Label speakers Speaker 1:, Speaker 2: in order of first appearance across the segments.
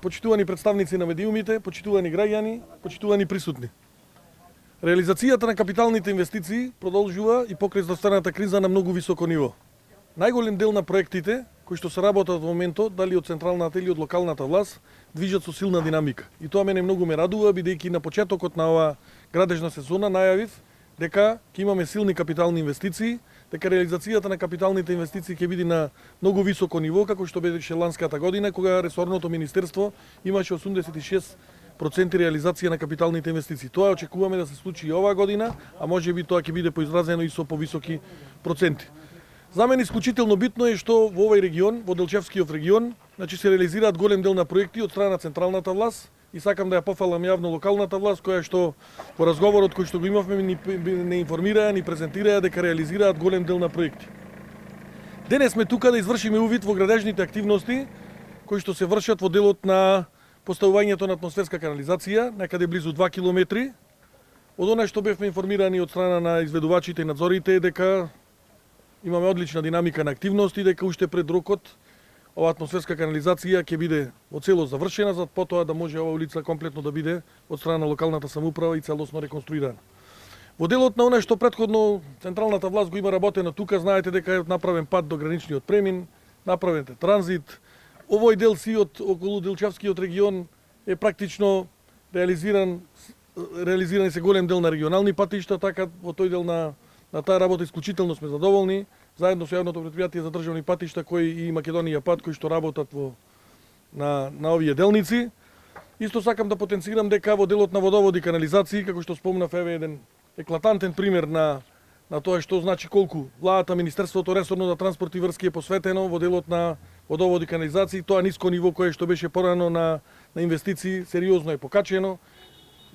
Speaker 1: почитувани представници на медиумите, почитувани граѓани, почитувани присутни. Реализацијата на капиталните инвестиции продолжува и покрај здравствената криза на многу високо ниво. Најголем дел на проектите кои што се работат во моментот, дали од централната или од локалната власт, движат со силна динамика. И тоа мене многу ме радува, бидејќи на почетокот на оваа градежна сезона најавив дека ќе имаме силни капитални инвестиции, дека реализацијата на капиталните инвестиции ќе биде на многу високо ниво, како што беше ланската година, кога ресорното министерство имаше 86% реализација на капиталните инвестиции. Тоа очекуваме да се случи и оваа година, а можеби тоа ќе биде поизразено и со повисоки проценти. За мене исклучително битно е што во овој регион, во Делчевскиот регион, се реализираат голем дел на проекти од страна на централната власт и сакам да ја пофалам јавно локалната власт, која што во разговорот кој што го имавме не информираа, ни презентираа дека реализираат голем дел на проекти. Денес сме тука да извршиме увид во градежните активности кои што се вршат во делот на поставувањето на атмосферска канализација, некаде близу 2 километри. Од она што бевме информирани од страна на изведувачите и надзорите е дека имаме одлична динамика на активности, дека уште пред рокот ова атмосферска канализација ќе биде во целост завршена, за потоа да може ова улица комплетно да биде од страна на локалната самоуправа и целосно реконструирана. Во делот на она што претходно централната власт го има работено тука, знаете дека е направен пат до граничниот премин, направен е транзит. Овој дел сиот околу Делчевскиот регион е практично реализиран се голем дел на регионални патишта, така во тој дел на таа работа исклучително сме задоволни, заедно со јавното претпријатие за државни патишта кои и Македонија пат кои што работат на овие делници. Исто сакам да потенцирам дека во делот на водоводи и канализации, како што спомнав, еве еден еклатантен пример на тоа што значи колку владата, Министерството ресорно за транспорт и врски е посветено во делот на водоводи и канализации, тоа ниско ниво кое што беше порано на инвестиции сериозно е покачено.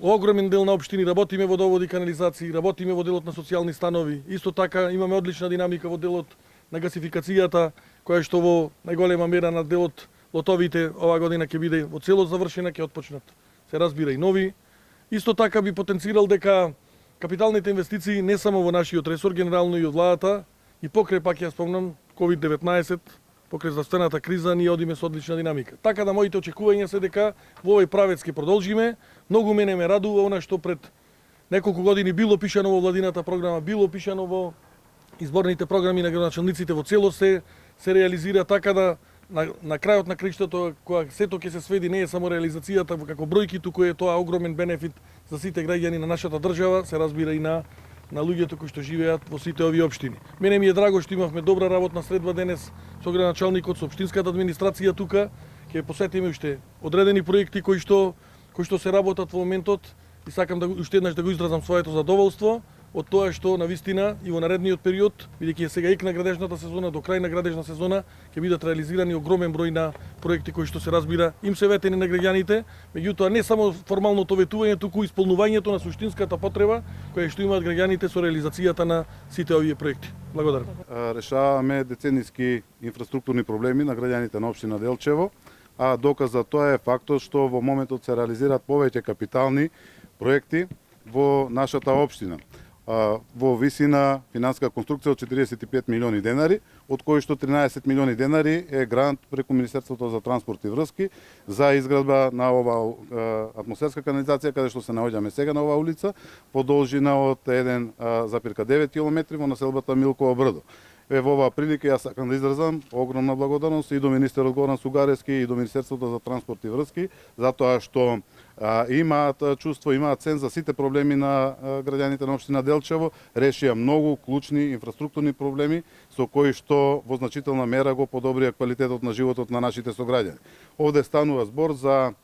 Speaker 1: Огромен дел на општини работиме во водоводи и канализации, работиме во делот на социјални станови. Исто така имаме одлична динамика во делот на гасификацијата, која што во најголема мера на делот лотовите оваа година ќе биде во целост завршена, ќе отпочнат. Се разбира и нови. Исто така би потенцирал дека капиталните инвестиции не само во нашиот ресор, генерално и од владата, и покрај пак ја спомнам COVID-19, покрај здравствената криза, ние одиме со одлична динамика. Така да моите очекувања се дека во овој правец ќе продолжиме. Многу мене ме радува она што пред неколку години било пишано во владината програма, било пишано во изборните програми на градоначалниците во целост се реализира, така да на крајот на криштото, кога сето ќе се сведи, не е само реализацијата како бројки, туку е тоа огромен бенефит за сите граѓани на нашата држава, се разбира и на луѓето кои што живеат во сите овие општини. Мене ми е драго што имавме добра работна средба денес со градоначалникот, со општинската администрација тука. Ќе посетиме уште одредени проекти кои што се работат во моментот и сакам да уште еднаш да го изразам своето задоволство од тоа што навистина и во наредниот период, бидејќи е сега ик на градежната сезона, до крај на градежна сезона ќе бидат реализирани огромен број на проекти кои што се разбира им се ветени на граѓаните, меѓутоа не само формалното ветување, туку исполнувањето на суштинската потреба која што имаат граѓаните со реализацијата на сите овие проекти. Благодарам.
Speaker 2: Решаваме децениски инфраструктурни проблеми на граѓаните на општина Делчево, а доказ за тоа е фактот што во моментот се реализираат повеќе капитални проекти во нашата општина. Во висина финансска конструкција од 45 милиони денари, од кои што 13 милиони денари е грант преку Министерството за транспорт и врски за изградба на ова атмосферска канализација каде што се наоѓаме сега на оваа улица, по должина од 1,9 км во населбата Милково брдо. Во оваа прилика јас сакам да изразам огромна благодарност и до министерот Горан Сугаревски и до Министерството за транспорт и врски, затоа што имаат чувство, имаат цен за сите проблеми на граѓаните на општина Делчево, решија многу клучни инфраструктурни проблеми со кои што во значителна мера го подобрија квалитетот на животот на нашите сограѓани. Овде станува збор за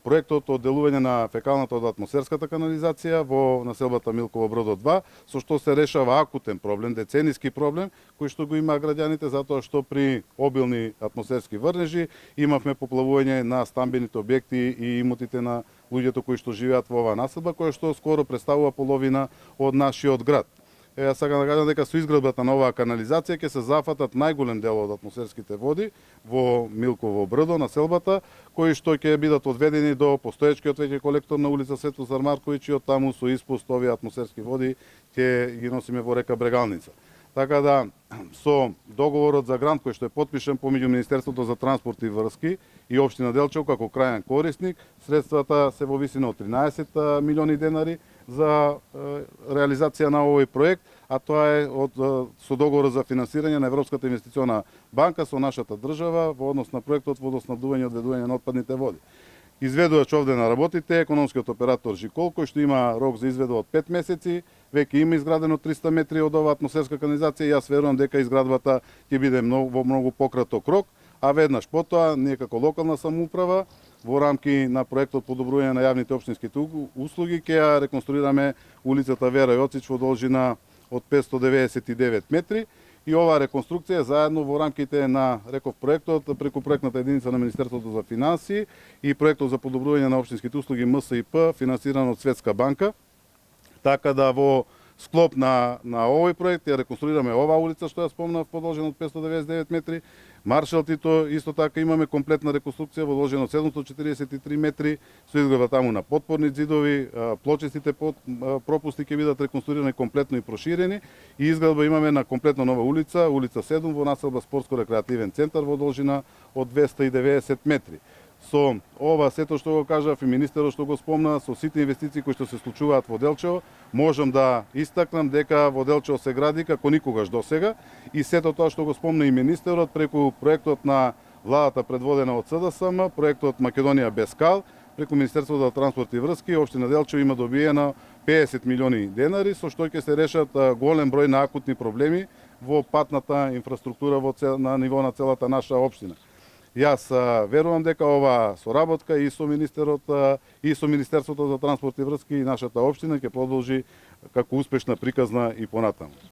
Speaker 2: проектот од делување на фекалната од атмосферската канализација во населбата Милково брдо 2, со што се решава акутен проблем, децениски проблем, кој што го има граѓаните, затоа што при обилни атмосферски врнежи имавме поплавување на стамбените објекти и имотите на луѓето кои што живеат во оваа населба, која што скоро представува половина од нашиот град. Јас сакам да кажам дека со изградбата на оваа канализација ќе се зафатат најголем дел од атмосферските води во Милково брдо, населбата, кои што ќе бидат одведени до постоечкиот веќе колектор на улица Светозар Марковиќ и од таму со испуст овие атмосферски води ќе ги носиме во река Брегалница. Така да, со договорот за грант кој што е потпишан помеѓу Министерството за транспорт и врски и општина Делчево како крајен корисник. Средствата се во висина од 13 милиони денари за реализација на овој проект, а тоа е со договор за финансирање на Европската инвестициона банка со нашата држава во однос на проектот водоснабдување и одведување на отпадните води. Изведувач овде на работите е економскиот оператор Жикол, кој што има рок за изведба од 5 месеци, веќе има изградено 300 метри од оваа атмосферска канализација и јас верувам дека изградбата ќе биде во многу пократок рок, а веднаш потоа ние како локална самоуправа во рамки на проектот подобрување на јавните општинските услуги ќе ја реконструираме улицата Вера Јоцич во должина од 599 метри. И оваа реконструкција заедно во рамките на, реков, проектот преку проектната единица на Министерството за финансии и проектот за подобрување на општинските услуги МСИП, финансиран од Светска банка. Така да во склоп на овој проект ја реконструираме оваа улица што ја спомнав во должина од 599 метри. Маршал Тито исто така имаме комплетна реконструкција во должина од 743 метри со изградба таму на потпорни ѕидови, плочистите пропусти ќе бидат реконструирани комплетно и проширени и изградба имаме на комплетно нова улица, улица 7 во населба спортско-рекреативен центар во должина од 290 метри. Со ова сето што го кажав и министерот што го спомна, со сите инвестиции кои што се случуваат во Делчево, можам да истакнам дека во Делчево се гради како никогаш досега и сето тоа што го спомна и министерот преку проектот на владата предводена од СДСМ, проектот Македонија без кал, преку Министерството за транспорт и врски, општина Делчево има добиена 50 милиони денари со што ќе се решат голем број на акутни проблеми во патната инфраструктура на ниво на целата наша општина. Јас верувам дека оваа соработка и со министерот и со Министерството за транспорт и врски и нашата општина ќе продолжи како успешна приказна и понатаму.